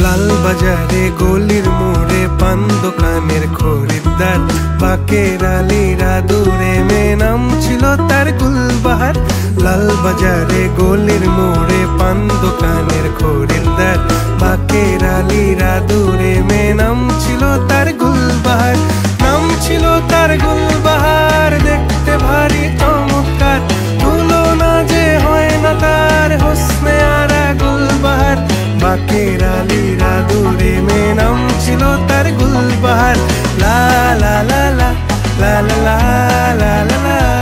লাল বাজারে গলির মোড়ে পান দোকানের খরিদ্দার, বাকের আলীরা দূরে মেয়ে নাম ছিল তার গুলবাহার। লাল বাজারে গলির মোড়ে পান দোকানের খরিদ্দার, বাকের আলীরা দূরে মেয়ে নাম ছিল তার গুলবাহার। নাম ছিল তার গুলবাহার, দেখতে ভারী চমৎকার, তুলনা যে হয় না তার হোসনে আরা গুলবাহার। বাকের আলীরা দূরে মেয়ে নাম ছিল তার গুলবাহার। লা লা লা লা লা লা লা লা লা।